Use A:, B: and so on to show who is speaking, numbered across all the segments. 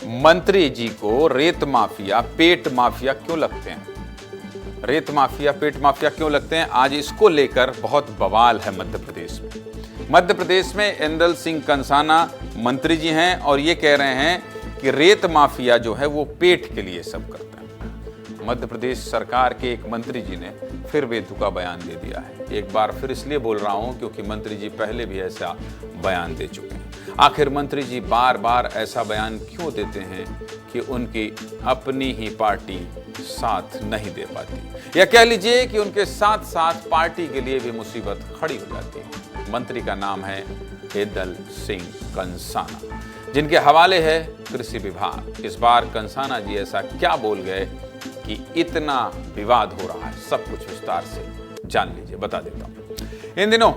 A: मंत्री जी को रेत माफिया, पेट माफिया क्यों लगते हैं? रेत माफिया, पेट माफिया क्यों लगते हैं? आज इसको लेकर बहुत बवाल है मध्य प्रदेश में। मध्य प्रदेश में इंदल सिंह कंसाना मंत्री जी हैं और ये कह रहे हैं कि रेत माफिया जो है वो पेट के लिए सब करता है। मध्य प्रदेश सरकार के एक मंत्री जी ने फिर बेतुका बयान दे दिया है। एक बार फिर इसलिए बोल रहा हूं क्योंकि मंत्री जी पहले भी ऐसा बयान दे चुके हैं। आखिर मंत्री जी बार बार ऐसा बयान क्यों देते हैं कि उनकी अपनी ही पार्टी साथ नहीं दे पाती, या कह लीजिए कि उनके साथ साथ पार्टी के लिए भी मुसीबत खड़ी हो जाती है। मंत्री का नाम है इंदल सिंह कंसाना, जिनके हवाले है कृषि विभाग। इस बार कंसाना जी ऐसा क्या बोल गए कि इतना विवाद हो रहा है? सब कुछ विस्तार से जान लीजिए, बता देता हूं। इन दिनों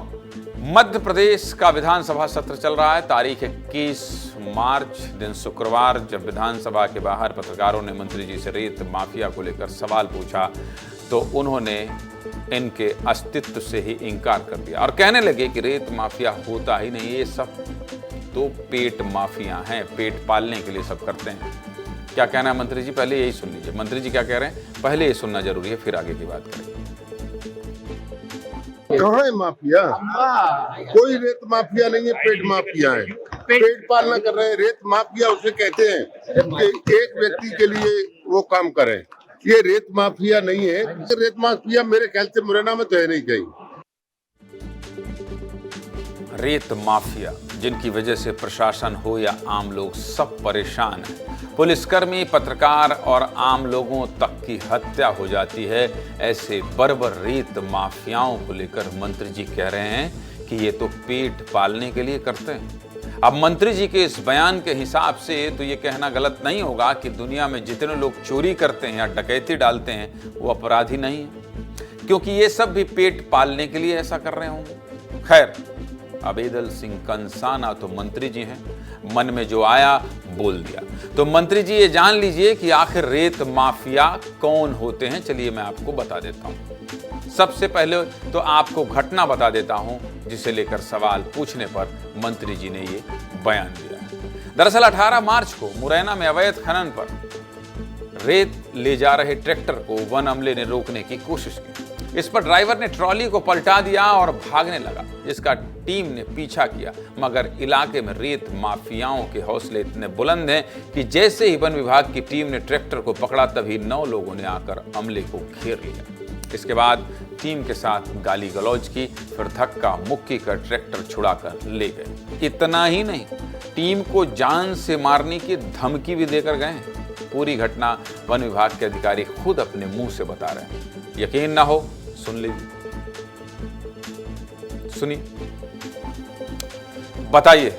A: मध्य प्रदेश का विधानसभा सत्र चल रहा है। तारीख 21 मार्च दिन शुक्रवार, जब विधानसभा के बाहर पत्रकारों ने मंत्री जी से रेत माफिया को लेकर सवाल पूछा तो उन्होंने इनके अस्तित्व से ही इंकार कर दिया और कहने लगे कि रेत माफिया होता ही नहीं, ये सब तो पेट माफिया हैं, पेट पालने के लिए सब करते हैं। क्या कहना है मंत्री जी? पहले यही सुन लीजिए मंत्री जी क्या कह रहे हैं, पहले ये सुनना जरूरी है, फिर आगे की बात करेंगे।
B: कहाँ है माफिया? कोई रेत माफिया नहीं है, पेट माफिया है। पेट पालना कर रहे हैं। रेत माफिया उसे कहते हैं कि एक व्यक्ति के लिए वो काम करें। ये रेत माफिया नहीं है। रेत माफिया मेरे ख्याल से मुरैना में तो है नहीं कहीं।
A: रेत माफिया जिनकी वजह से प्रशासन हो या आम लोग सब परेशान हैं। पुलिसकर्मी, पत्रकार और आम लोगों तक की हत्या हो जाती है। ऐसे बर्बर रेत माफियाओं को लेकर मंत्री जी कह रहे हैं कि ये तो पेट पालने के लिए करते हैं। अब मंत्री जी के इस बयान के हिसाब से तो ये कहना गलत नहीं होगा कि दुनिया में जितने लोग चोरी करते हैं या डकैती डालते हैं वो अपराधी नहीं है, क्योंकि ये सब भी पेट पालने के लिए ऐसा कर रहे होंगे। खैर, अब इंदल सिंह कंसाना तो मंत्री जी हैं, मन में जो आया बोल दिया। तो मंत्री जी ये जान लीजिए कि आखिर रेत माफिया कौन होते हैं। चलिए मैं आपको बता देता हूं। सबसे पहले तो आपको घटना बता देता हूं जिसे लेकर सवाल पूछने पर मंत्री जी ने ये बयान दिया। दरअसल 18 मार्च को मुरैना में अवैध खनन पर रेत ले जा रहे ट्रैक्टर को वन अमले ने रोकने की कोशिश की। इस पर ड्राइवर ने ट्रॉली को पलटा दिया और भागने लगा, जिसका टीम ने पीछा किया। मगर इलाके में रेत माफियाओं के हौसले इतने बुलंद हैं कि जैसे ही वन विभाग की टीम ने ट्रैक्टर को पकड़ा तभी 9 लोगों ने आकर अमले को घेर लिया। इसके बाद टीम के साथ गाली गलौज की, फिर धक्का मुक्की कर ट्रैक्टर छुड़ाकर ले गए। इतना ही नहीं, टीम को जान से मारने की धमकी भी देकर गए। पूरी घटना वन विभाग के अधिकारी खुद अपने मुंह से बता रहे हैं। यकीन ना हो, सुन लीजिए, सुनिए। बताइए,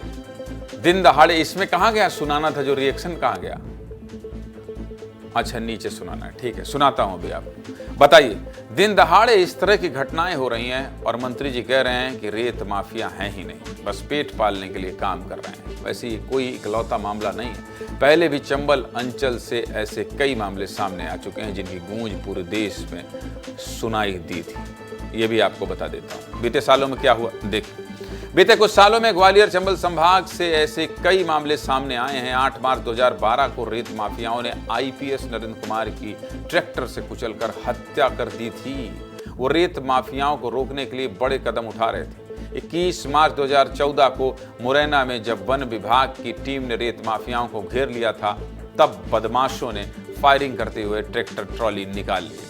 A: दिन दहाड़े इसमें कहां गया सुनाना था जो रिएक्शन कहां गया? अच्छा, नीचे सुनाना है, ठीक है, सुनाता हूं अभी आपको। बताइए, दिन दहाड़े इस तरह की घटनाएं हो रही हैं और मंत्री जी कह रहे हैं कि रेत माफिया हैं ही नहीं, बस पेट पालने के लिए काम कर रहे हैं। वैसे ये कोई इकलौता मामला नहीं है। पहले भी चंबल अंचल से ऐसे कई मामले सामने आ चुके हैं जिनकी गूंज पूरे देश में सुनाई दी थी। ये भी आपको बता देता हूँ बीते सालों में क्या हुआ। देखिए, बीते कुछ सालों में ग्वालियर चंबल संभाग से ऐसे कई मामले सामने आए हैं। 8 मार्च 2012 को रेत माफियाओं ने आईपीएस नरेंद्र कुमार की ट्रैक्टर से कुचलकर हत्या कर दी थी। वो रेत माफियाओं को रोकने के लिए बड़े कदम उठा रहे थे। 21 मार्च 2014 को मुरैना में जब वन विभाग की टीम ने रेत माफियाओं को घेर लिया था, तब बदमाशों ने फायरिंग करते हुए ट्रैक्टर ट्रॉली निकाल ली।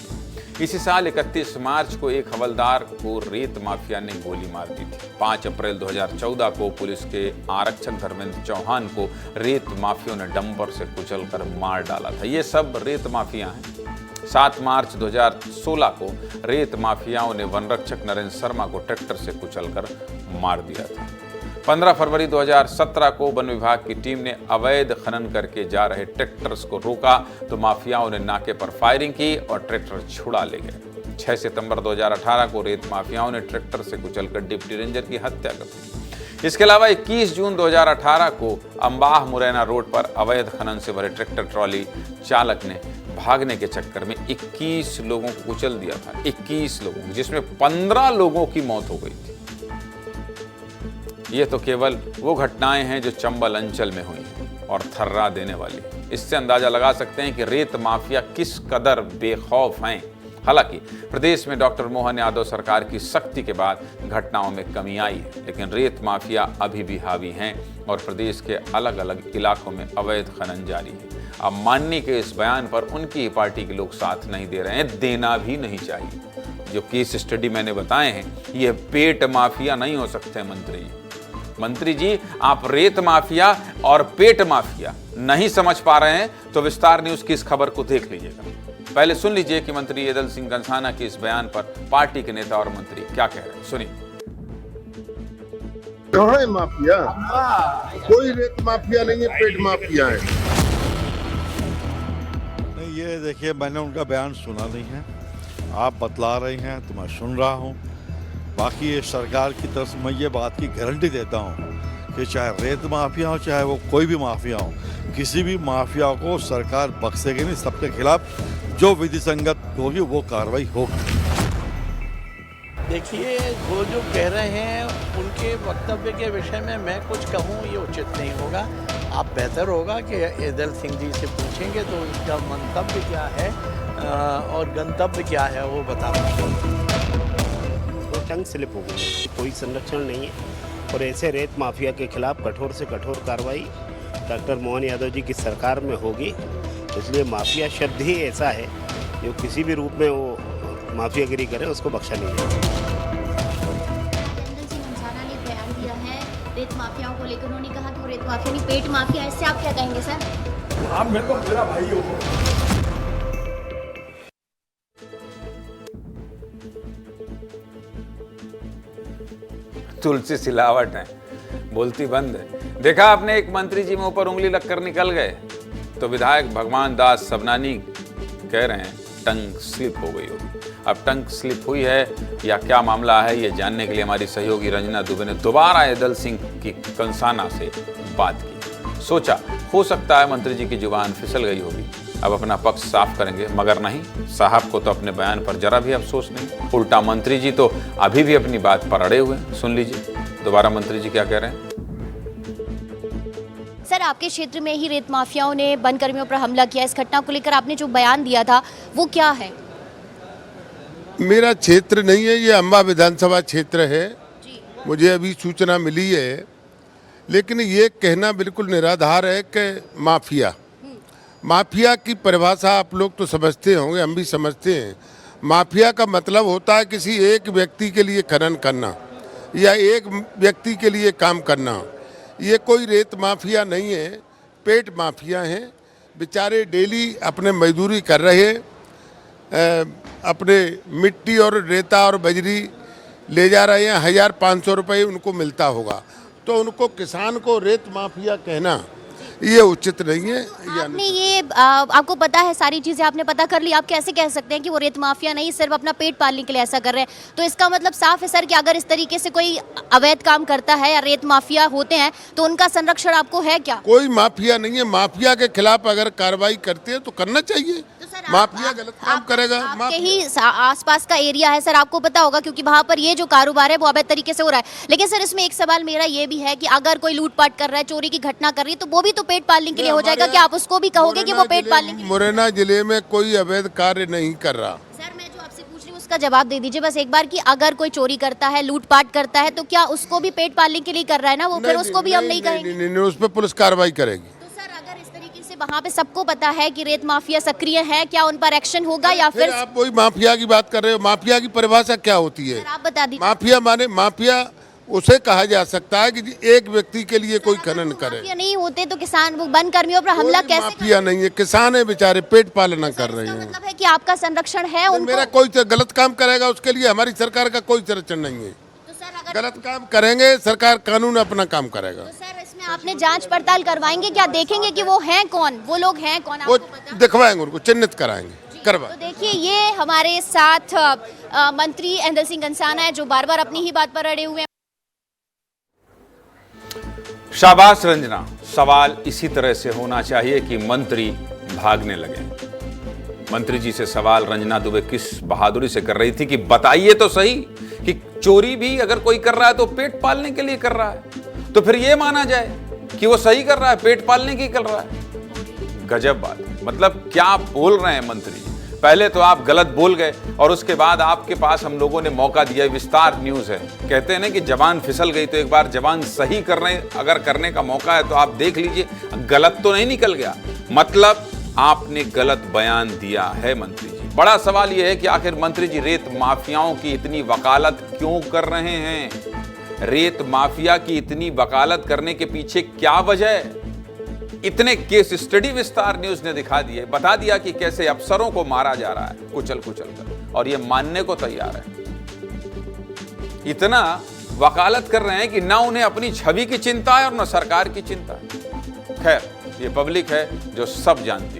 A: इसी साल 31 मार्च को एक हवलदार को रेत माफिया ने गोली मार दी थी। 5 अप्रैल 2014 को पुलिस के आरक्षक धर्मेंद्र चौहान को रेत माफियों ने डंपर से कुचलकर मार डाला था। ये सब रेत माफिया हैं। 7 मार्च 2016 को रेत माफियाओं ने वनरक्षक नरेंद्र शर्मा को ट्रैक्टर से कुचलकर मार दिया था। 15 फरवरी 2017 को वन विभाग की टीम ने अवैध खनन करके जा रहे ट्रैक्टर्स को रोका तो माफियाओं ने नाके पर फायरिंग की और ट्रैक्टर छुड़ा ले गए। 6 सितंबर 2018 को रेत माफियाओं ने ट्रैक्टर से कुचलकर डिप्टी रेंजर की हत्या कर दी। इसके अलावा 21 जून 2018 को अंबाह मुरैना रोड पर अवैध खनन से भरे ट्रैक्टर ट्रॉली चालक ने भागने के चक्कर में 21 लोगों को कुचल दिया था। 21 लोगों, जिसमें 15 लोगों की मौत हो गई थी। ये तो केवल वो घटनाएं हैं जो चंबल अंचल में हुई हैं। और थर्रा देने वाली। इससे अंदाजा लगा सकते हैं कि रेत माफिया किस कदर बेखौफ हैं। हालांकि प्रदेश में डॉक्टर मोहन यादव सरकार की सख्ती के बाद घटनाओं में कमी आई है, लेकिन रेत माफिया अभी भी हावी हैं और प्रदेश के अलग अलग इलाकों में अवैध खनन जारी है। अब माननी के इस बयान पर उनकी ही पार्टी के लोग साथ नहीं दे रहे हैं, देना भी नहीं चाहिए। जो केस स्टडी मैंने बताए हैं, ये पेट माफिया नहीं हो सकते मंत्री जी। मंत्री जी, आप रेत माफिया और पेट माफिया नहीं समझ पा रहे हैं तो विस्तार न्यूज की इस खबर को देख लीजिएगा। पहले सुन लीजिए कि मंत्री एदल सिंह कंसाना के इस बयान पर पार्टी के नेता और मंत्री क्या कह रहे हैं, सुनिए।
B: कहाँ है माफिया? कोई रेत माफिया नहीं है, पेट माफिया है।
C: नहीं, ये देखिए, मैंने उनका बयान सुना नहीं है, आप बतला रही हैं तो मैं सुन रहा हूँ। बाकी ये सरकार की तरफ से मैं ये बात की गारंटी देता हूँ कि चाहे रेत माफिया हो, चाहे वो कोई भी माफिया हो, किसी भी माफिया को सरकार बख्शेगी नहीं। सबके खिलाफ जो विधि संगत होगी वो कार्रवाई होगी।
D: देखिए, वो जो कह रहे हैं उनके वक्तव्य के विषय में मैं कुछ कहूँ ये उचित नहीं होगा। आप बेहतर होगा कि एदल सिंह जी से पूछेंगे तो उसका मंतव्य क्या है और गंतव्य क्या है वो बता पाएंगे।
E: तो टंग स्लिप हो गई, कोई संरक्षण नहीं है और ऐसे रेत माफिया के खिलाफ कठोर से कठोर कार्रवाई डॉक्टर मोहन यादव जी की सरकार में होगी। इसलिए माफिया शब्द ही ऐसा है जो किसी भी रूप में वो माफियागिरी करे उसको बख्शा नहीं जाएगा।
F: एदल सिंह कंसाना ने बयान दिया है रेत माफियाओं को लेकर। उन्होंने कहा कि वो रेत माफिया नहीं पेट माफिया है। इससे आप क्या कहेंगे सर?
G: आप मेरे को मेरा भाई हो।
A: तुलसी सिलावट है, बोलती बंद है। देखा आपने, एक मंत्री जी मुंह पर उंगली लगकर निकल गए तो विधायक भगवान दास सबनानी कह रहे हैं टंग स्लिप हो गई होगी। अब टंग स्लिप हुई है या क्या मामला है, ये जानने के लिए हमारी सहयोगी रंजना दुबे ने दोबारा एदल सिंह की कंसाना से बात की। सोचा हो सकता है मंत्री जी की जुबान फिसल गई होगी, अब अपना पक्ष साफ करेंगे, मगर नहीं, साहब को तो अपने बयान पर जरा भी अफसोस नहीं। उल्टा मंत्री जी तो अभी भी अपनी बात पर अड़े हुए। सुन लीजिए दोबारा मंत्री जी क्या कह रहे हैं।
F: सर, आपके क्षेत्र में ही रेत माफियाओं ने वन कर्मियों पर हमला किया। इस घटना को लेकर आपने जो बयान दिया था वो क्या है?
B: मेरा क्षेत्र नहीं है, ये अम्बा विधानसभा क्षेत्र है। मुझे अभी सूचना मिली है, लेकिन ये कहना बिल्कुल निराधार है कि माफिया की परिभाषा आप लोग तो समझते होंगे, हम भी समझते हैं। माफिया का मतलब होता है किसी एक व्यक्ति के लिए खनन करना या एक व्यक्ति के लिए काम करना। ये कोई रेत माफिया नहीं है, पेट माफिया हैं। बेचारे डेली अपने मजदूरी कर रहे, अपने मिट्टी और रेता और बजरी ले जा रहे हैं। 1500 रुपये उनको मिलता होगा, तो उनको किसान को रेत माफिया कहना ये उचित नहीं है।
F: आपने ये आपको पता है, सारी चीजें आपने पता कर ली, आप कैसे कह सकते हैं कि वो रेत माफिया नहीं, सिर्फ अपना पेट पालने के लिए ऐसा कर रहे हैं? तो इसका मतलब साफ है सर कि अगर इस तरीके से कोई अवैध काम करता है या रेत माफिया होते हैं तो उनका संरक्षण आपको है क्या?
B: कोई माफिया नहीं है। माफिया के खिलाफ अगर कार्रवाई करते हैं तो करना चाहिए।
F: तो
B: माफिया गलत काम करेगा।
F: आपके ही आसपास का एरिया है सर, आपको पता होगा, क्योंकि वहाँ पर ये जो कारोबार है वो अवैध तरीके से हो रहा है। लेकिन सर, इसमें एक सवाल मेरा ये भी है कि अगर कोई लूटपाट कर रहा है, चोरी की घटना कर रही है, तो वो भी तो पेट पालने के लिए हो जाएगा। क्या आप उसको भी कहोगे कि वो पेट पालने के लिए?
B: मुरैना जिले में कोई अवैध कार्य नहीं कर रहा।
F: सर, मैं जो आपसे पूछ रही हूँ उसका जवाब दे दीजिए बस एक बार, कि अगर कोई चोरी करता है, लूटपाट करता है, तो क्या उसको भी पेट पालने के लिए कर रहा है ना वो? फिर उसको भी हम नहीं कहेंगे?
B: नहीं, उस पर पुलिस कार्रवाई करेगी।
F: अगर इस तरीके से वहाँ पे सबको पता है कि रेत माफिया सक्रिय है, क्या उन पर एक्शन होगा या फिर?
B: आप वही माफिया की बात कर रहे हो। माफिया की परिभाषा क्या होती है?
F: आप बता दीजिए।
B: माफिया माने, माफिया उसे कहा जा सकता है कि एक व्यक्ति के लिए कोई खनन करे।
F: माफिया नहीं होते तो किसान वन कर्मियों पर हमला कैसे?
B: माफिया नहीं है, किसान है बेचारे, पेट पालना कर रहे हैं।
F: मतलब है कि आपका संरक्षण है उनको?
B: मेरा कोई गलत काम करेगा उसके लिए हमारी सरकार का कोई संरक्षण नहीं है। गलत काम करेंगे, सरकार कानून अपना काम करेगा।
F: तो सर, इसमें आपने जांच पड़ताल करवाएंगे क्या? देखेंगे कि वो हैं कौन, वो लोग हैं कौन?
B: वो
F: आपको पता?
B: दिखवाएंगे, उनको चिन्हित कराएंगे, करवा।
F: तो देखिए, ये हमारे साथ मंत्री एदल सिंह कंसाना है जो बार बार अपनी ही बात पर अड़े हुए हैं।
A: शाबाश रंजना, सवाल इसी तरह से होना चाहिए कि मंत्री भागने लगे। मंत्री जी से सवाल रंजना दुबे किस बहादुरी से कर रही थी कि बताइए तो सही कि चोरी भी अगर कोई कर रहा है तो पेट पालने के लिए कर रहा है, तो फिर यह माना जाए कि वो सही कर रहा है, पेट पालने की कर रहा है। गजब बात है। मतलब क्या आप बोल रहे हैं मंत्री जी? पहले तो आप गलत बोल गए और उसके बाद आपके पास हम लोगों ने मौका दिया। विस्तार न्यूज़ है, कहते हैं ना कि जबान फिसल गई तो एक बार जबान सही अगर करने का मौका है तो आप देख लीजिए, गलत तो नहीं निकल गया। मतलब आपने गलत बयान दिया है मंत्री जी। बड़ा सवाल यह है कि आखिर मंत्री जी रेत माफियाओं की इतनी वकालत क्यों कर रहे हैं? रेत माफिया की इतनी वकालत करने के पीछे क्या वजह है? इतने केस स्टडी विस्तार न्यूज ने दिखा दिए, बता दिया कि कैसे अफसरों को मारा जा रहा है कुचल कर, और ये मानने को तैयार है। इतना वकालत कर रहे हैं कि ना उन्हें अपनी छवि की चिंता है और ना सरकार की चिंता है। खैर, ये पब्लिक है जो सब जानती है।